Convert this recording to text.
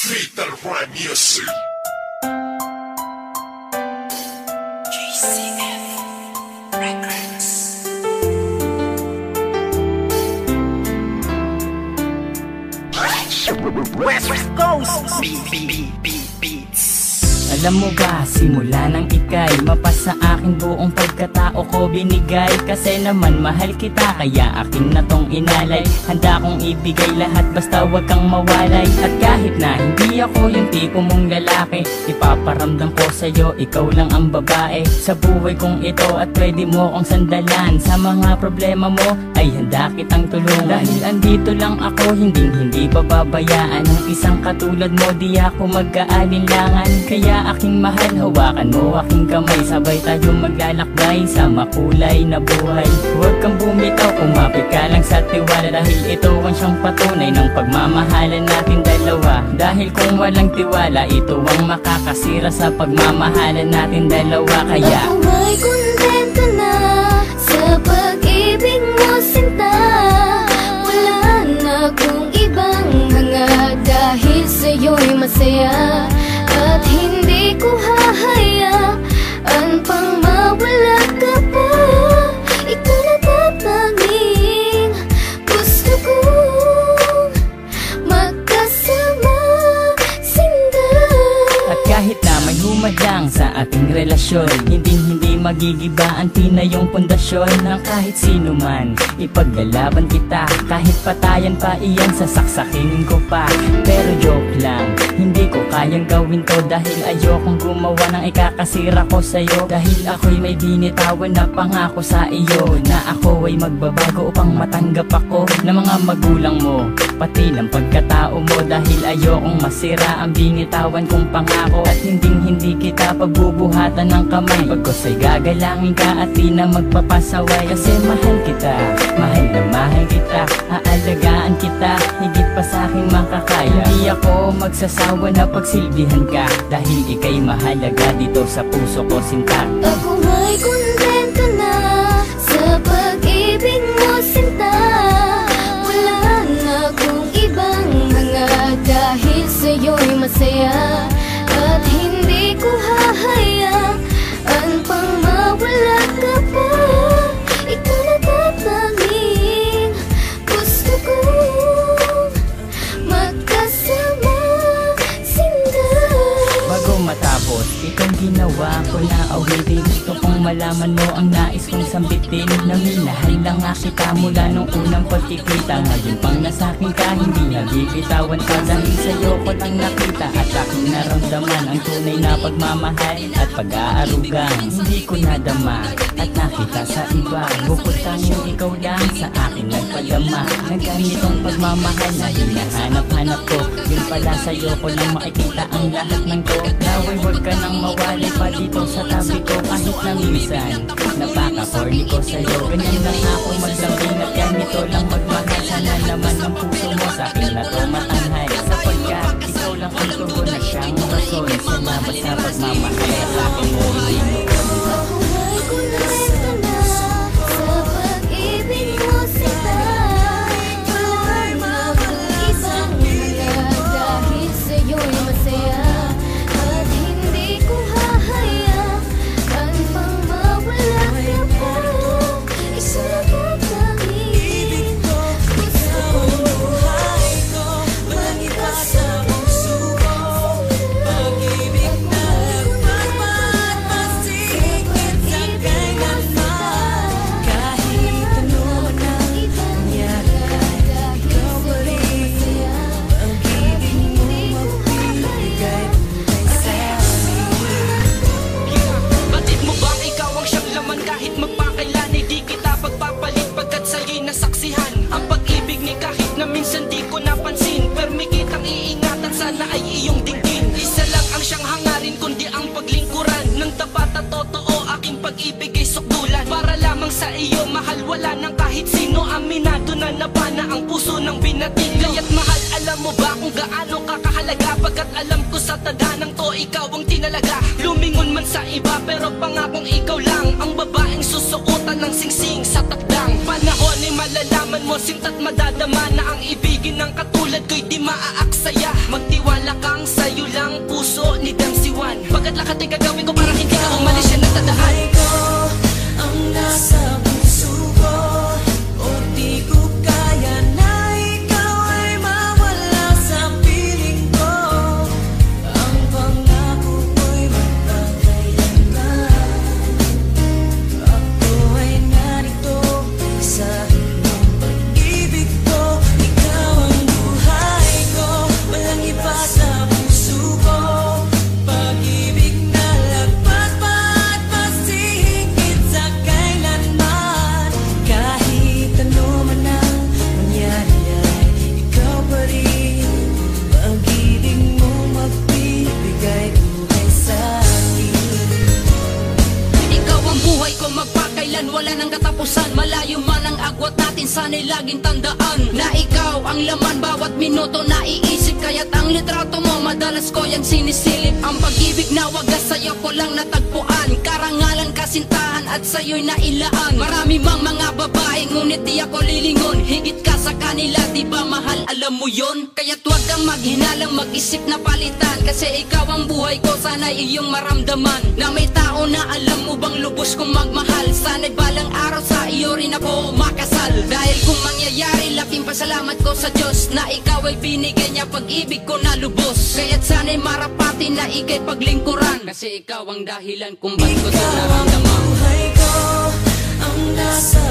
Fatal Rhyme Music. GCF Records. West Coast Beats. Alam mo ba, simula nang ika'y mapasa akin buong pagkatao ko binigay. Kasi naman mahal kita, kaya akin na tong inalay. Handa kong ibigay lahat basta wag kang mawalay. At kahit na hindi ako yung tipo mong lalaki, ipaparamdam ko sa'yo, ikaw lang ang babae sa buhay kong ito. At pwede mo kong sandalan sa mga problema mo, ay handa kitang tulungan. Dahil andito lang ako, hindi pababayaan ng isang katulad mo, di ako mag-aalinlangan. Kaya aking mahal, hawakan mo aking kamay, sabay tayo maglalakbay sa makulay na buhay. Huwag kang bumitaw, kumapit ka lang sa tiwala, dahil ito ang siyang patunay ng pagmamahalan natin dalawa. Dahil kung walang tiwala, ito ang makakasira sa pagmamahalan natin dalawa. Kaya ako may kontento na sa pag-ibig mo, sinta. Wala na akong ibang hanga, dahil sa'yo'y masaya. At hindi ko hahayaan pang mawala ka pa. Ikaw na tatanging gusto kong magkasama, sinta. at kahit na may humadlang sa ating relasyon, hindi magigiba ang tinayong pundasyon ng kahit sino man. Ipaglalaban kita, kahit patayan pa iyan, sasaksakin ko pa. Pero joke lang, hindi ko kayang gawin to, dahil ayokong gumawa ng ikakasira ko sa'yo. Dahil ako'y may binitawan na pangako sa iyo, na ako ay magbabago upang matanggap ako ng mga magulang mo, pati ng pagkatao mo. Dahil ayokong masira ang binitawan kong pangako, at hindi kita pagbubuhatan ng kamay. Pagkos ay gagalangin ka at di na magpapasaway. Kasi mahal kita, mahal na mahal kita, aalagaan kita higit pa sa aking makakaya. Hindi ako magsasawa na pagsilbihan ka, dahil ika'y mahalaga dito sa puso ko, sinta. Ako may kontento na sa pag-ibig mo, sinta. Wala na akong ibang hanga, dahil sa'yo'y masaya. At hindi ko hahayaan pang mawala ka pa. Ikaw na tatanging gusto kong magkasama, sinta. Bago matapos itong ginawa ko na awitin, gusto kong malaman mo ang nais kong sambitin, na minahal lang nga kita mula nung unang pagkikita. Ngayon pang nasakin ka, hindi nabibitawan ka, dahil sa'yo ko lang nakita at aking naramdaman ang tunay na pagmamahal at pag-aarugang hindi ko nadama at nakita sa iba. Bukod tanging ikaw lang sa akin nagpadama ng ganitong pagmamahal na hinahanap-hanap ko. Yun pala sa'yo ko lang makikita ang lahat ng to. Naway huwag ka nang mawali pa dito sa tabi ko, kahit na minsan napaka-corny ko sa'yo. Ganyan lang ako maglambing at ganito lang magmahal. Sana naman ang puso mo sa akin na to matanghal, sapagkat ikaw lang ang tugon na siyang rason sa labas na pagmamahal. Sa akin mo hindi mo Ako may kontento na sa pag-ibig mo, sinta. Wala na akong isang hanga, dahil sa'yo'y masaya. At hindi ko hahayaan pang mawala ka pa. Ikaw na tatanging gusto kong magkasama, pag-ibig na Batid mo bang ikaw ang siyang laman, kahit magpakailan ay di kita pagpapalit, pagkat sa'yo'y nasaksihan ang pag-ibig ni kahit na minsan di ko napansin. Permi kitang iingatan, sana ay iyong dinggin. Isa lang ang siyang hangarin, kundi ang paglingkuran ng tapat at totoo. Aking pag-ibig ay sukdulan para lamang sa iyo, mahal. Wala nang kahit sino, aminado na napana ang puso ng binating. Kaya't mahal, alam mo ba kung gaano kakahalaga, pagkat alam ko sa tadanang to ikaw ang tinalaga. Lumingon man sa iba, pero pangakong ikaw lang ang babaeng susuotan ng singsing sa takdang panahon. Ay malalaman mo, sinta't madadama na ang ibigin ng katulad ko'y di maaaksaya. Magtiwala kang natin sana'y laging tandaan na ikaw ang laman bawat minuto na iisip. Kaya't ang litrato mo madalas ko yang sinisilip. Ang pag-ibig na wagas sa'yo ko lang natagpuan, karangalan, kasintahan at sa'yo'y nailaan. Marami mang mga babae ngunit di ako lilingon, higit ka sa kanila, di ba mahal, alam mo yon? Kaya't huwag kang maghinalang mag-isip na palitan, kasi ikaw ang buhay ko, sana'y iyong maramdaman na may tao na alam mo bang lubos kong magmahal. Sana'y balang araw sa iyo rin ako makasal. Dahil kung mangyayari, laking pasalamat ko sa Diyos na ikaw ay binigay niya pag-ibig ko na lubos. Kaya't sana'y marapati na ika'y paglingkuran, kasi ikaw ang dahilan kung ba't ko ito naramdaman. Buhay ko ang nasa